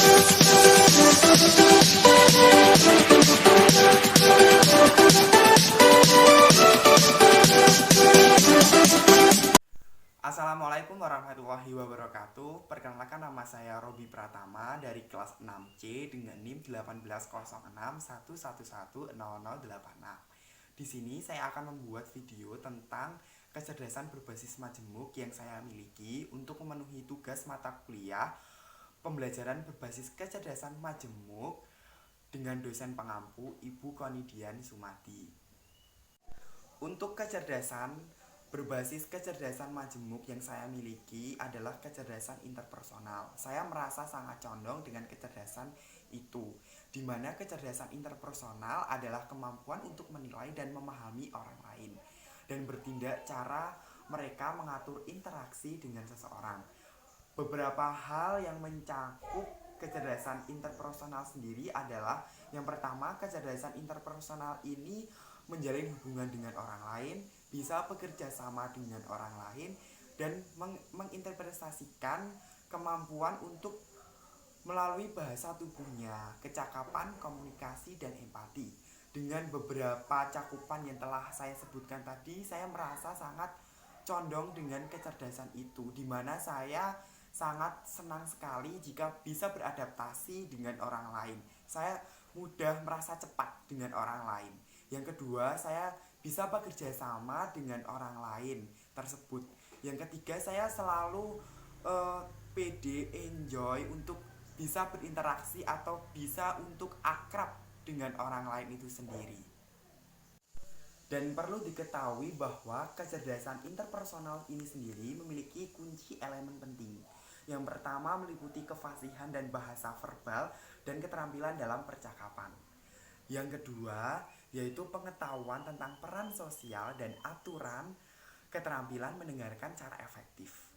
Assalamualaikum warahmatullahi wabarakatuh. Perkenalkan, nama saya Robi Pratama dari kelas 6C dengan NIM 18061110086. Di sini saya akan membuat video tentang kecerdasan berbasis majemuk yang saya miliki untuk memenuhi tugas mata kuliah pembelajaran berbasis kecerdasan majemuk dengan dosen pengampu Ibu Konidian Sumadi. Untuk kecerdasan berbasis kecerdasan majemuk yang saya miliki adalah kecerdasan interpersonal. Saya merasa sangat condong dengan kecerdasan itu, di mana kecerdasan interpersonal adalah kemampuan untuk menilai dan memahami orang lain dan bertindak cara mereka mengatur interaksi dengan seseorang. Beberapa hal yang mencakup kecerdasan interpersonal sendiri adalah, yang pertama, kecerdasan interpersonal ini menjalin hubungan dengan orang lain, bisa bekerja sama dengan orang lain, dan menginterpretasikan kemampuan untuk melalui bahasa tubuhnya, kecakapan, komunikasi, dan empati. Dengan beberapa cakupan yang telah saya sebutkan tadi, saya merasa sangat condong dengan kecerdasan itu, di mana saya sangat senang sekali jika bisa beradaptasi dengan orang lain. Saya mudah merasa cepat dengan orang lain. Yang kedua, saya bisa bekerja sama dengan orang lain tersebut. Yang ketiga, saya selalu pede, enjoy untuk bisa berinteraksi atau bisa untuk akrab dengan orang lain itu sendiri. Dan perlu diketahui bahwa kecerdasan interpersonal ini sendiri memiliki kunci elemen penting. Yang pertama, meliputi kefasihan dan bahasa verbal dan keterampilan dalam percakapan. Yang kedua, yaitu pengetahuan tentang peran sosial dan aturan, keterampilan mendengarkan cara efektif.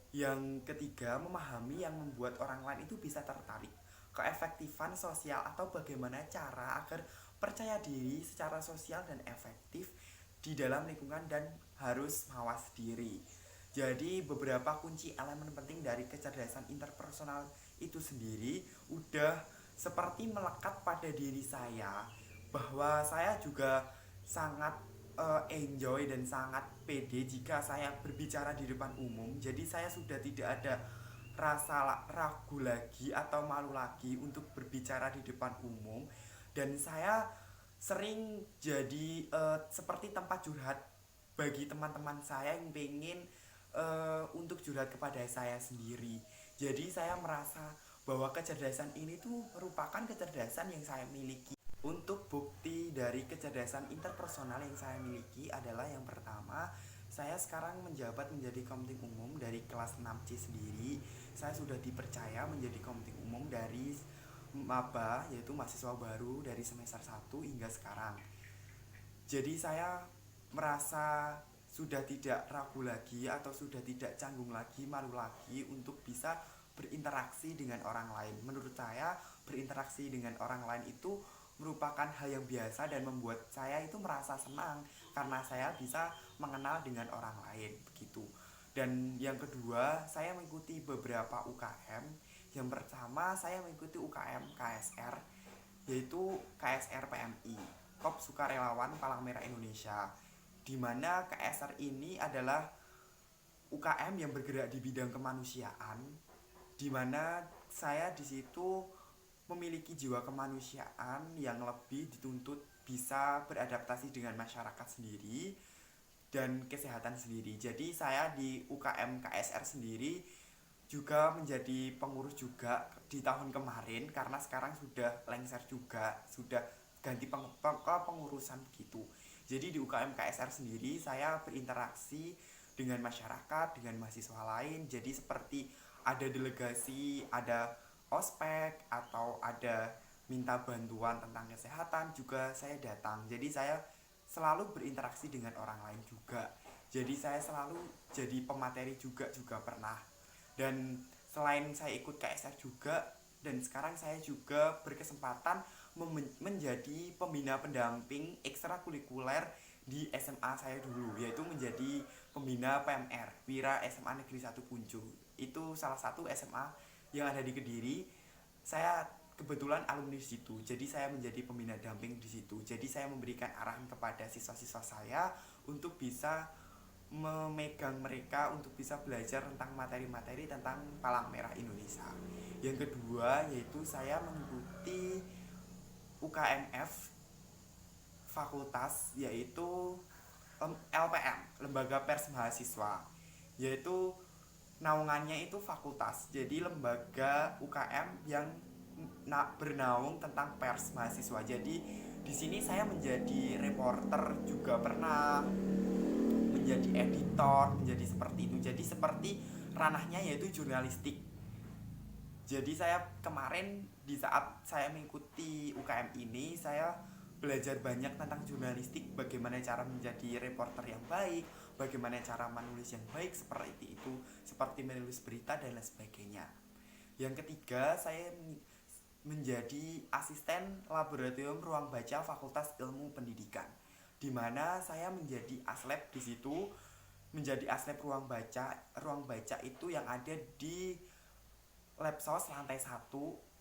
Yang ketiga, memahami yang membuat orang lain itu bisa tertarik, keefektifan sosial atau bagaimana cara agar percaya diri secara sosial dan efektif di dalam lingkungan dan harus mawas diri. Jadi beberapa kunci elemen penting dari kecerdasan interpersonal itu sendiri udah seperti melekat pada diri saya, bahwa saya juga sangat enjoy dan sangat pede jika saya berbicara di depan umum. Jadi saya sudah tidak ada rasa ragu lagi atau malu lagi untuk berbicara di depan umum, dan saya sering jadi seperti tempat curhat bagi teman-teman saya yang pengen untuk curhat kepada saya sendiri. Jadi saya merasa bahwa kecerdasan ini tuh merupakan kecerdasan yang saya miliki. Untuk bukti dari kecerdasan interpersonal yang saya miliki adalah, yang pertama, saya sekarang menjabat menjadi komting umum dari kelas 6C sendiri. Saya sudah dipercaya menjadi komting umum dari maba, yaitu mahasiswa baru dari semester 1 hingga sekarang. Jadi saya merasa sudah tidak ragu lagi atau sudah tidak canggung lagi, malu lagi untuk bisa berinteraksi dengan orang lain. Menurut saya, berinteraksi dengan orang lain itu merupakan hal yang biasa dan membuat saya itu merasa senang karena saya bisa mengenal dengan orang lain, begitu. Dan yang kedua, saya mengikuti beberapa UKM. Yang pertama, saya mengikuti UKM KSR, yaitu KSR PMI, Kop Sukarelawan Palang Merah Indonesia, di mana KSR ini adalah UKM yang bergerak di bidang kemanusiaan, di mana saya di situ memiliki jiwa kemanusiaan yang lebih dituntut bisa beradaptasi dengan masyarakat sendiri dan kesehatan sendiri. Jadi saya di UKM KSR sendiri juga menjadi pengurus juga di tahun kemarin, karena sekarang sudah lengser juga, sudah ganti pengurusan gitu. Jadi di UKM KSR sendiri saya berinteraksi dengan masyarakat, dengan mahasiswa lain. Jadi seperti ada delegasi, ada ospek, atau ada minta bantuan tentang kesehatan juga saya datang. Jadi saya selalu berinteraksi dengan orang lain juga. Jadi saya selalu jadi pemateri juga pernah. Dan selain saya ikut KSR juga, dan sekarang saya juga berkesempatan menjadi pembina pendamping ekstrakurikuler di SMA saya dulu, yaitu menjadi pembina PMR Wira SMA Negeri 1 Punju. Itu salah satu SMA yang ada di Kediri, saya kebetulan alumni di situ, jadi saya menjadi pembina damping di situ. Jadi saya memberikan arahan kepada siswa-siswa saya untuk bisa memegang mereka untuk bisa belajar tentang materi-materi tentang Palang Merah Indonesia. Yang kedua yaitu saya mengikuti UKMF fakultas, yaitu LPM, Lembaga Pers Mahasiswa, yaitu naungannya itu fakultas. Jadi lembaga UKM yang bernaung tentang pers mahasiswa. Jadi di sini saya menjadi reporter, juga pernah menjadi editor, menjadi seperti itu. Jadi seperti ranahnya yaitu jurnalistik. Jadi saya kemarin di saat saya mengikuti UKM ini, saya belajar banyak tentang jurnalistik, bagaimana cara menjadi reporter yang baik, bagaimana cara menulis yang baik seperti itu, seperti menulis berita dan lain sebagainya. Yang ketiga, saya menjadi asisten laboratorium ruang baca Fakultas Ilmu Pendidikan, di mana saya menjadi aslep di situ, menjadi aslep ruang baca. Ruang baca itu yang ada di Labsos lantai 1,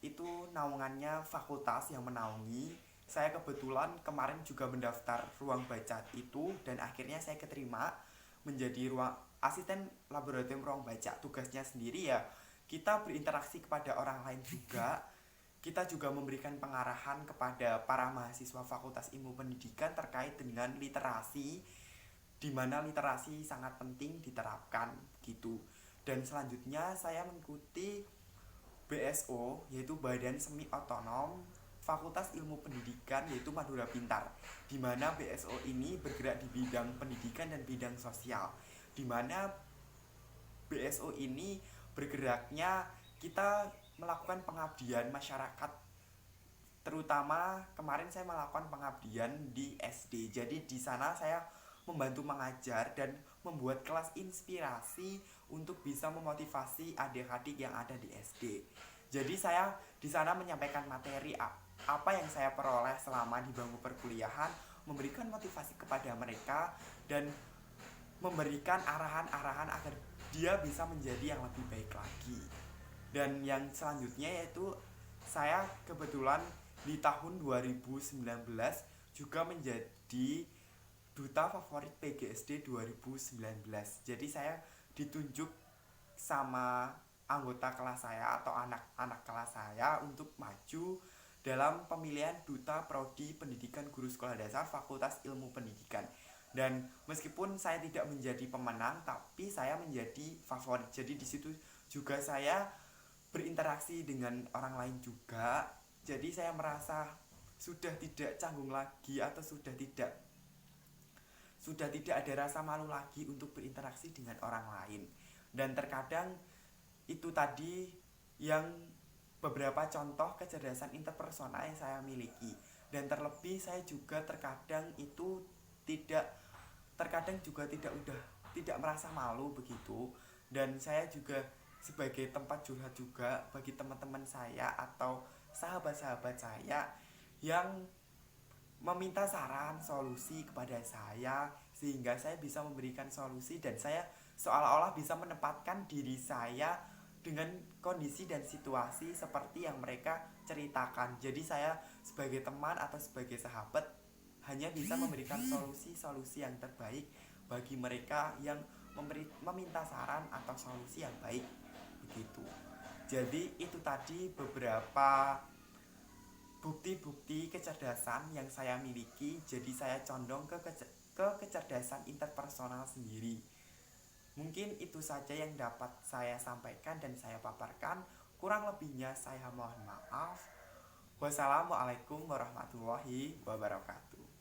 itu naungannya fakultas yang menaungi. Saya kebetulan kemarin juga mendaftar ruang baca itu dan akhirnya saya keterima menjadi asisten laboratorium ruang baca. Tugasnya sendiri ya kita berinteraksi kepada orang lain juga. Kita juga memberikan pengarahan kepada para mahasiswa Fakultas Ilmu Pendidikan terkait dengan literasi, di mana literasi sangat penting diterapkan gitu. Dan selanjutnya saya mengikuti BSO, yaitu Badan Semi Otonom Fakultas Ilmu Pendidikan, yaitu Madura Pintar, di mana BSO ini bergerak di bidang pendidikan dan bidang sosial, di mana BSO ini bergeraknya kita melakukan pengabdian masyarakat, terutama kemarin saya melakukan pengabdian di SD. Jadi di sana saya membantu mengajar dan membuat kelas inspirasi untuk bisa memotivasi adik-adik yang ada di SD. Jadi saya di sana menyampaikan materi apa yang saya peroleh selama di bangku perkuliahan, memberikan motivasi kepada mereka dan memberikan arahan-arahan agar dia bisa menjadi yang lebih baik lagi. Dan yang selanjutnya yaitu saya kebetulan di tahun 2019 juga menjadi duta favorit PGSD 2019. Jadi saya ditunjuk sama anggota kelas saya atau anak-anak kelas saya untuk maju dalam pemilihan duta prodi pendidikan guru sekolah dasar Fakultas Ilmu Pendidikan. Dan meskipun saya tidak menjadi pemenang, tapi saya menjadi favorit. Jadi di situ juga saya berinteraksi dengan orang lain juga. Jadi saya merasa sudah tidak canggung lagi atau sudah tidak ada rasa malu lagi untuk berinteraksi dengan orang lain. Dan terkadang itu tadi yang beberapa contoh kecerdasan interpersonal yang saya miliki. Dan terlebih saya juga terkadang juga tidak merasa malu begitu. Dan saya juga sebagai tempat curhat juga bagi teman-teman saya atau sahabat-sahabat saya yang meminta saran, solusi kepada saya, sehingga saya bisa memberikan solusi dan saya seolah-olah bisa menempatkan diri saya dengan kondisi dan situasi seperti yang mereka ceritakan. Jadi saya sebagai teman atau sebagai sahabat hanya bisa memberikan solusi-solusi yang terbaik bagi mereka yang meminta saran atau solusi yang baik begitu. Jadi itu tadi beberapa bukti-bukti kecerdasan yang saya miliki. Jadi saya condong ke kecerdasan interpersonal sendiri. Mungkin itu saja yang dapat saya sampaikan dan saya paparkan. Kurang lebihnya saya mohon maaf. Wassalamualaikum warahmatullahi wabarakatuh.